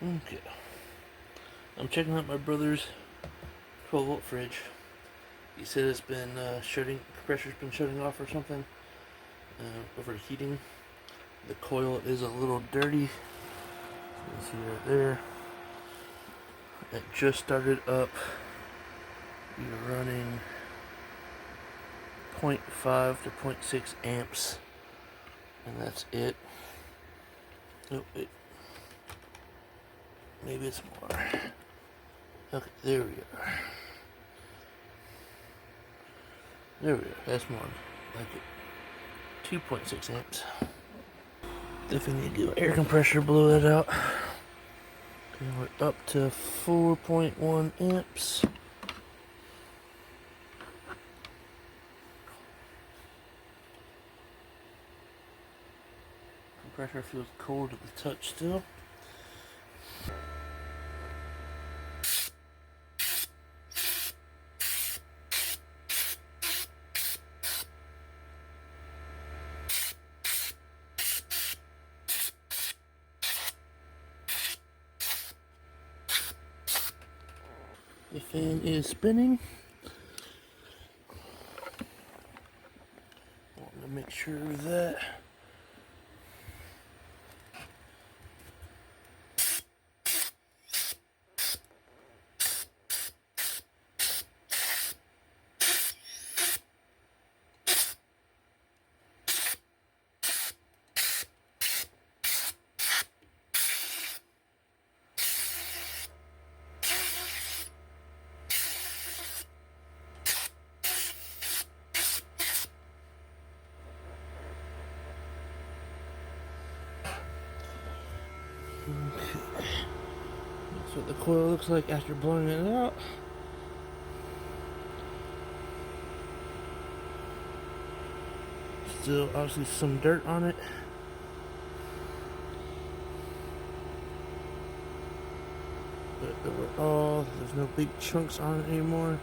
Okay. I'm checking out my brother's 12-volt fridge. He said it's been compressor's been shutting off or something, overheating. The coil is a little dirty. You can see right there. It just started up. You're running 0.5 to 0.6 amps, and that's it. Nope, maybe it's more. Okay, there we are. There we are. That's more like it. 2.6 amps. Definitely need to do an air compressor, blow that out. Okay, we're up to 4.1 amps. Compressor feels cold at the touch still. The fan is spinning. Want to make sure of that. Okay. That's what the coil looks like after blowing it out. Still obviously some dirt on it. But overall, there's no big chunks on it anymore.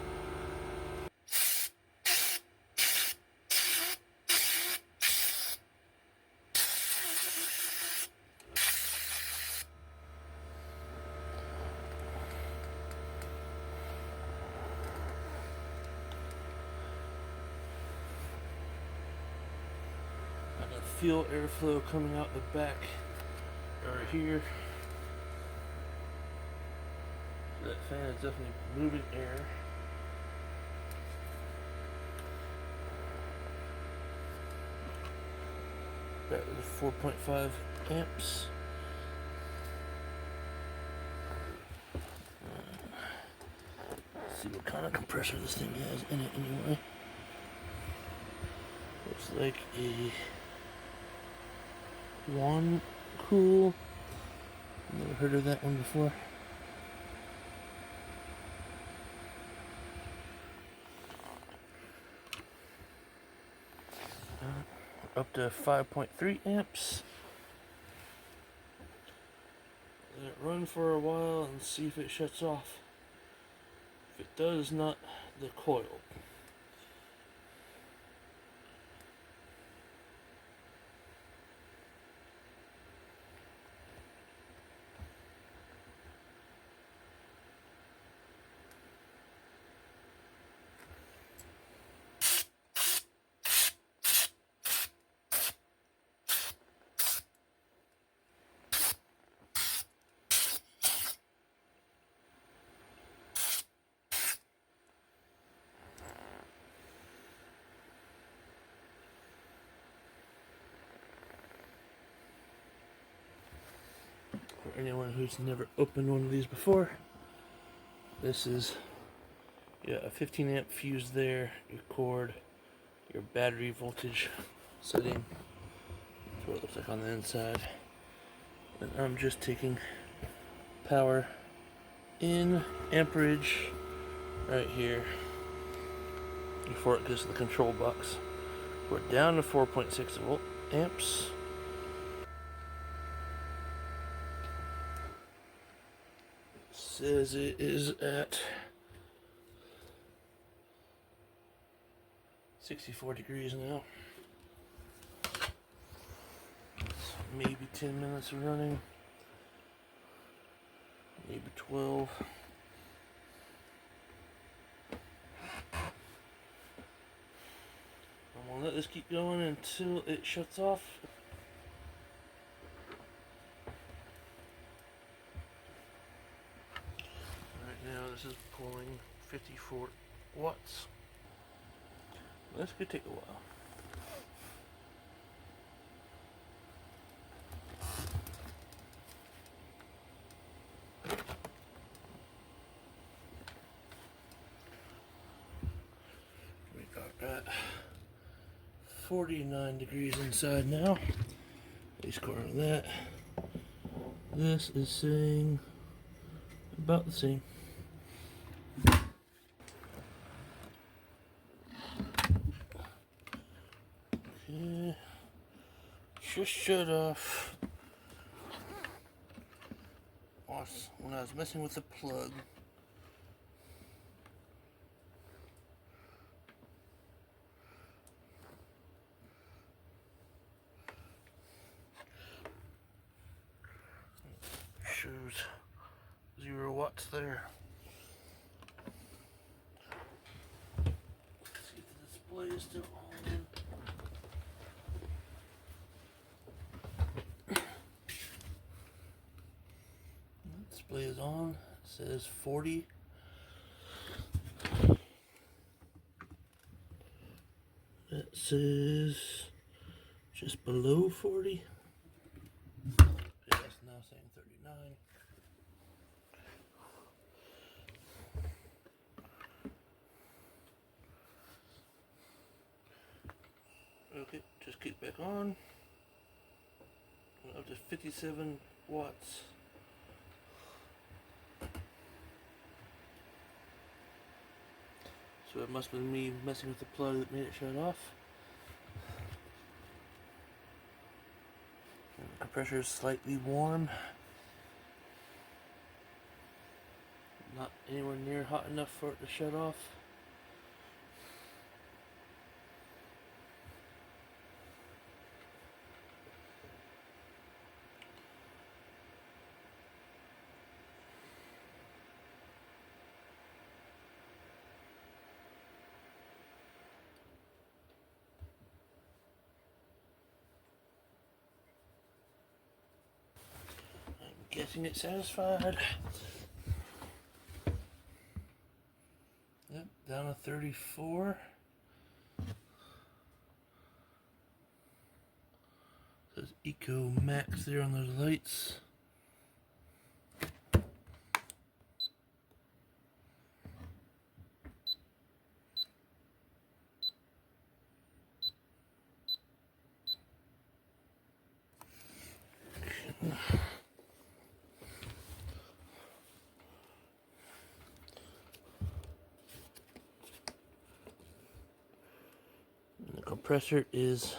I can feel airflow coming out the back right here. That fan is definitely moving air. That is 4.5 amps. Let's see what kind of compressor this thing has in it anyway. Looks like a one cool. Never heard of that one before. Up to 5.3 amps. Let it run for a while and see if it shuts off. If it does, not the coil. For anyone who's never opened one of these before, this is a 15 amp fuse there, your cord, your battery voltage setting. That's what it looks like on the inside. And I'm just taking power in amperage right here before it goes to the control box. We're down to 4.6 volt amps. It says it is at 64 degrees now. Maybe 10 minutes of running. maybe 12. I'm gonna let this keep going until it shuts off. Right now this is pulling 54 watts. This could take a while. We got 49 degrees inside now. At least according to that. This is saying about the same. Okay. Just shut off. When I was messing with the plug. Shows 0 watts there. Let's see if the display is still on. The display is on. It says 40. It says just below 40. Yeah, it's now saying 39. Okay, just keep back on. Up to 57 watts. So it must have been me messing with the plug that made it shut off. And the compressor is slightly warm. Not anywhere near hot enough for it to shut off. Guessing it's satisfied. Yep, down to 34. Says Eco Max there on those lights. The compressor is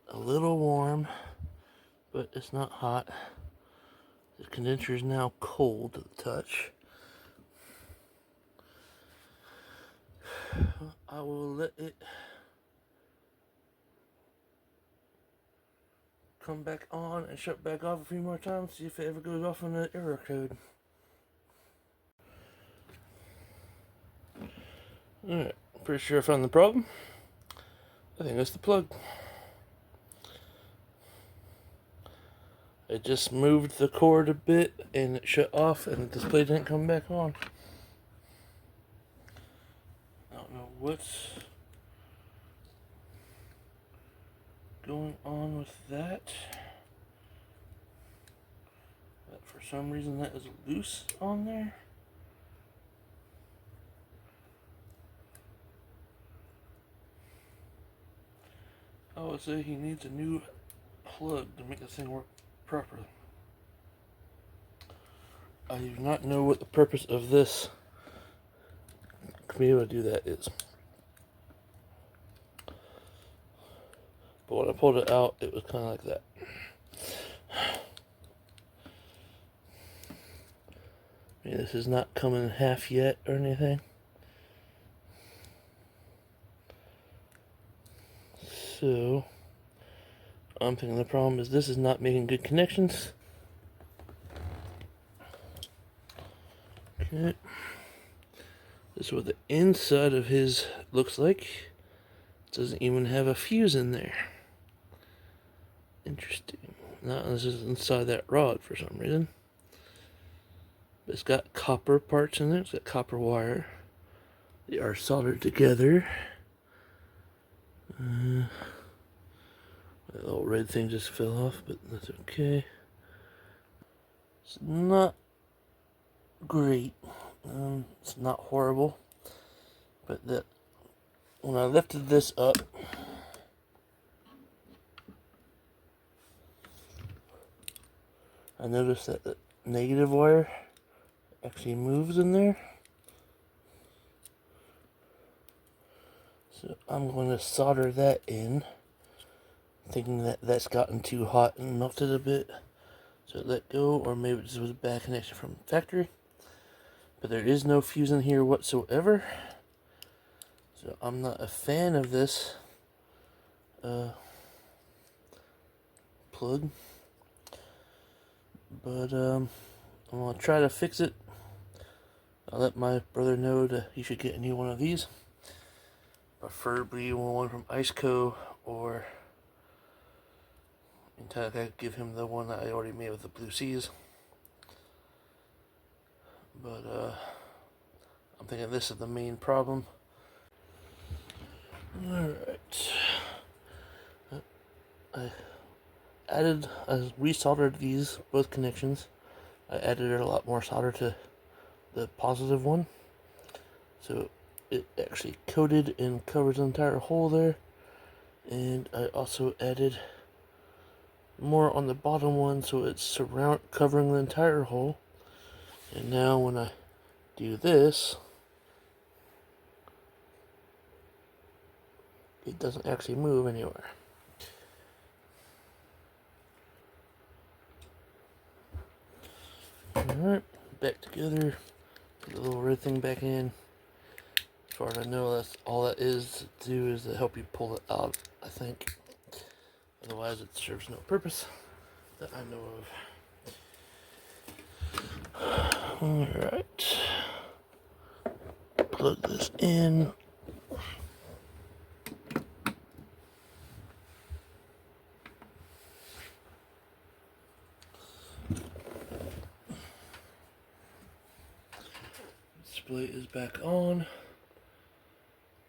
a little warm, but it's not hot. The condenser is now cold to the touch. I will let it come back on and shut back off a few more times, see if it ever goes off on the error code. Alright, pretty sure I found the problem. I think that's the plug. I just moved the cord a bit and it shut off and the display didn't come back on. I don't know what's going on with that. But for some reason that is loose on there. I would say he needs a new plug to make this thing work properly. I do not know what the purpose of this to be able to do that is. But when I pulled it out, it was kind of like that. I mean, this is not coming in half yet or anything. So, I'm thinking the problem is this is not making good connections. Okay. This is what the inside of his looks like. It doesn't even have a fuse in there. Interesting. No, this is inside that rod for some reason. But it's got copper parts in there. It's got copper wire. They are soldered together. That little red thing just fell off, but that's okay. It's not great. It's not horrible. But when I lifted this up, I noticed that the negative wire actually moves in there. So I'm going to solder that in, thinking that that's gotten too hot and melted a bit. So let go, or maybe this was a bad connection from the factory. But there is no fuse in here whatsoever. So I'm not a fan of this plug. But I'm going to try to fix it. I'll let my brother know that he should get a new one of these. Preferably one from Iceco, or until I could give him the one that I already made with the blue seas. But I'm thinking this is the main problem. Alright. I resoldered these, both connections. I added a lot more solder to the positive one. So it actually coated and covers the entire hole there. And I also added more on the bottom one, so it's covering the entire hole. And now when I do this, it doesn't actually move anywhere. Alright, back together. Put the little red thing back in. As far as I know, that's all that is to do, is to help you pull it out, I think. Otherwise, it serves no purpose that I know of. Alright. Plug this in. Display is back on.